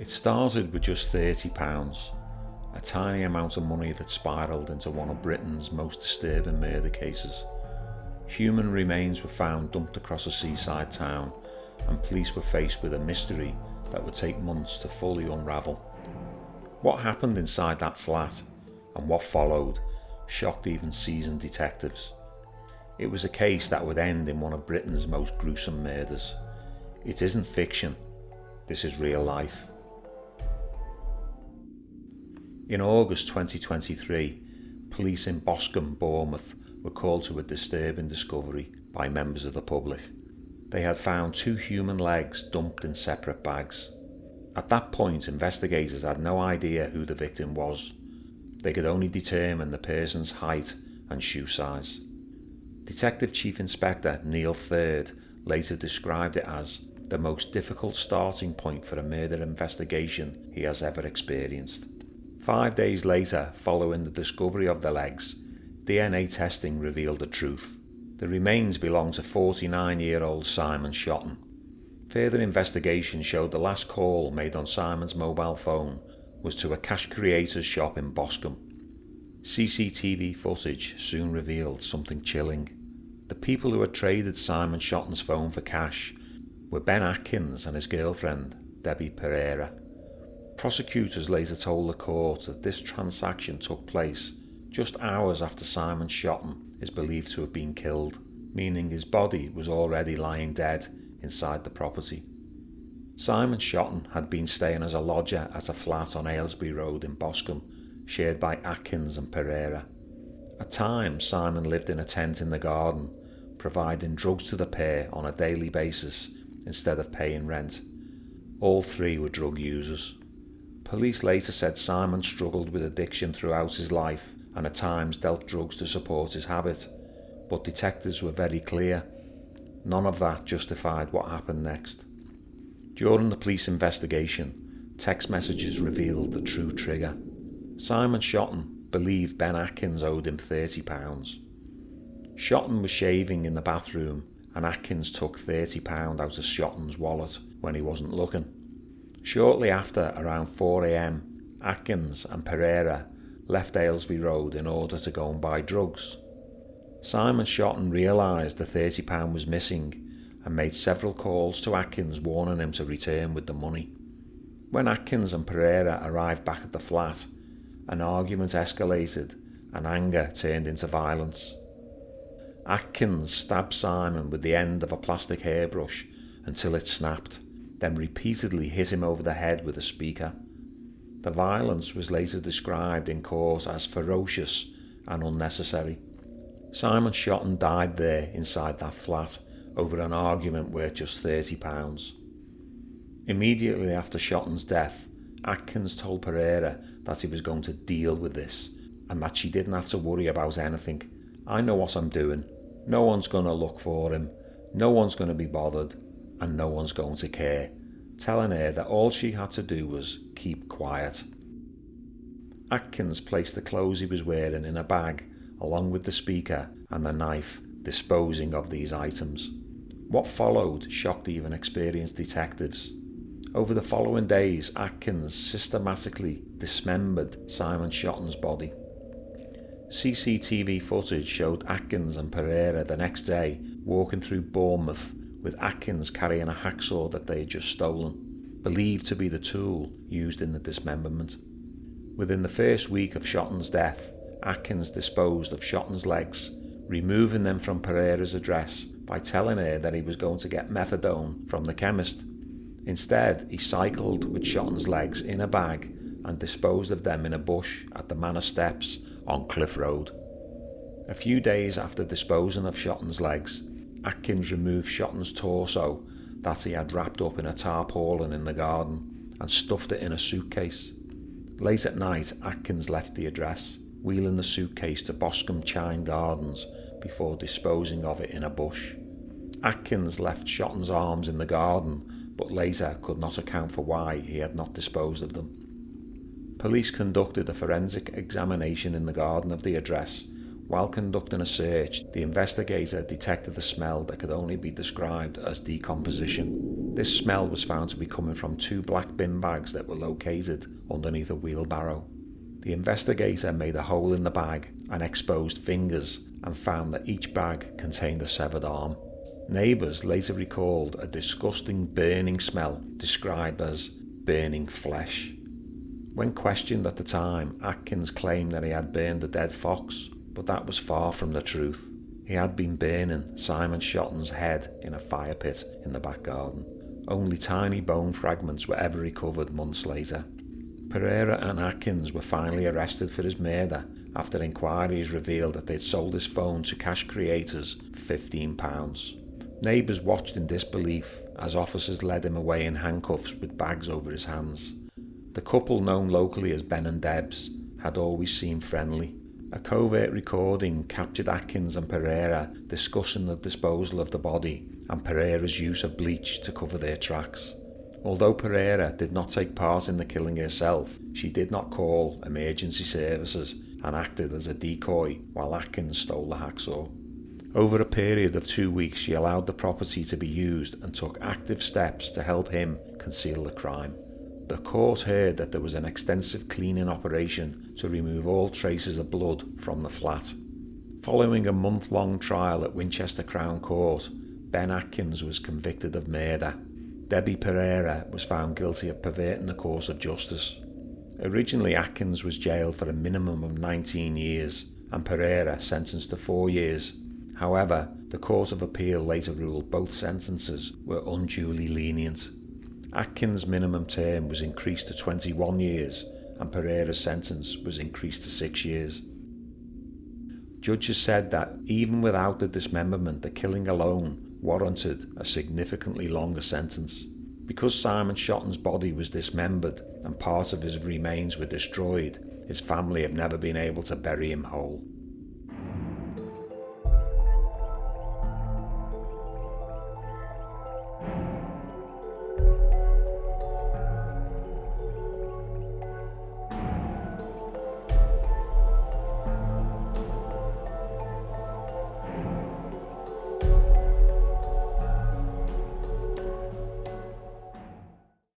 It started with just £30, a tiny amount of money that spiralled into one of Britain's most disturbing murder cases. Human remains were found dumped across a seaside town, and police were faced with a mystery that would take months to fully unravel. What happened inside that flat, and what followed, shocked even seasoned detectives. It was a case that would end in one of Britain's most gruesome murders. It isn't fiction, this is real life. In August 2023, police in Bournemouth, Bournemouth, were called to a disturbing discovery by members of the public. They had found 2 human legs dumped in separate bags. At that point, investigators had no idea who the victim was. They could only determine the person's height and shoe size. Detective Chief Inspector Neil Third later described it as the most difficult starting point for a murder investigation he has ever experienced. 5 days later, following the discovery of the legs, DNA testing revealed the truth. The remains belonged to 49-year-old Simon Shotton. Further investigation showed the last call made on Simon's mobile phone was to a cash creator's shop in Bournemouth. CCTV footage soon revealed something chilling. The people who had traded Simon Shotton's phone for cash were Ben Atkins and his girlfriend, Debbie Pereira. Prosecutors later told the court that this transaction took place just hours after Simon Shotton is believed to have been killed, meaning his body was already lying dead inside the property. Simon Shotton had been staying as a lodger at a flat on Aylesbury Road in Bournemouth, shared by Atkins and Pereira. At times, Simon lived in a tent in the garden, providing drugs to the pair on a daily basis instead of paying rent. All 3 were drug users. Police later said Simon struggled with addiction throughout his life and at times dealt drugs to support his habit, but detectives were very clear. None of that justified what happened next. During the police investigation, text messages revealed the true trigger. Simon Shotton believed Ben Atkins owed him £30. Shotton was shaving in the bathroom and Atkins took £30 out of Shotton's wallet when he wasn't looking. Shortly after, around 4 a.m, Atkins and Pereira left Aylesbury Road in order to go and buy drugs. Simon Shotton realised the £30 was missing and made several calls to Atkins warning him to return with the money. When Atkins and Pereira arrived back at the flat, an argument escalated and anger turned into violence. Atkins stabbed Simon with the end of a plastic hairbrush until it snapped, then repeatedly hit him over the head with a speaker. The violence was later described in court as ferocious and unnecessary. Simon Shotton died there inside that flat over an argument worth just £30. Immediately after Shotton's death, Atkins told Pereira that he was going to deal with this and that she didn't have to worry about anything. "I know what I'm doing. No one's going to look for him. No one's going to be bothered. And no one's going to care," telling her that all she had to do was keep quiet. Atkins placed the clothes he was wearing in a bag along with the speaker and the knife, disposing of these items. What followed shocked even experienced detectives. Over the following days, Atkins systematically dismembered Simon Shotton's body. CCTV footage showed Atkins and Pereira the next day walking through Bournemouth with Atkins carrying a hacksaw that they had just stolen, believed to be the tool used in the dismemberment. Within the first week of Shotton's death, Atkins disposed of Shotton's legs, removing them from Pereira's address by telling her that he was going to get methadone from the chemist. Instead, he cycled with Shotton's legs in a bag and disposed of them in a bush at the Manor Steps on Cliff Road. A few days after disposing of Shotton's legs, Atkins removed Shotton's torso that he had wrapped up in a tarpaulin in the garden and stuffed it in a suitcase. Late at night, Atkins left the address, wheeling the suitcase to Boscombe Chine Gardens before disposing of it in a bush. Atkins left Shotton's arms in the garden, but later could not account for why he had not disposed of them. Police conducted a forensic examination in the garden of the address. While conducting a search, the investigator detected a smell that could only be described as decomposition. This smell was found to be coming from 2 black bin bags that were located underneath a wheelbarrow. The investigator made a hole in the bag and exposed fingers and found that each bag contained a severed arm. Neighbours later recalled a disgusting burning smell described as burning flesh. When questioned at the time, Atkins claimed that he had burned a dead fox, but that was far from the truth. He had been burning Simon Shotton's head in a fire pit in the back garden. Only tiny bone fragments were ever recovered months later. Pereira and Atkins were finally arrested for his murder after inquiries revealed that they'd sold his phone to cash creators for £15. Neighbours watched in disbelief as officers led him away in handcuffs with bags over his hands. The couple, known locally as Ben and Debs, had always seemed friendly. A covert recording captured Atkins and Pereira discussing the disposal of the body and Pereira's use of bleach to cover their tracks. Although Pereira did not take part in the killing herself, she did not call emergency services and acted as a decoy while Atkins stole the hacksaw. Over a period of 2 weeks, she allowed the property to be used and took active steps to help him conceal the crime. The court heard that there was an extensive cleaning operation to remove all traces of blood from the flat. Following a month-long trial at Winchester Crown Court, Ben Atkins was convicted of murder. Debbie Pereira was found guilty of perverting the course of justice. Originally, Atkins was jailed for a minimum of 19 years and Pereira sentenced to 4 years. However, the Court of Appeal later ruled both sentences were unduly lenient. Atkins' minimum term was increased to 21 years and Pereira's sentence was increased to 6 years. Judges said that even without the dismemberment, the killing alone warranted a significantly longer sentence. Because Simon Shotton's body was dismembered and part of his remains were destroyed, his family have never been able to bury him whole.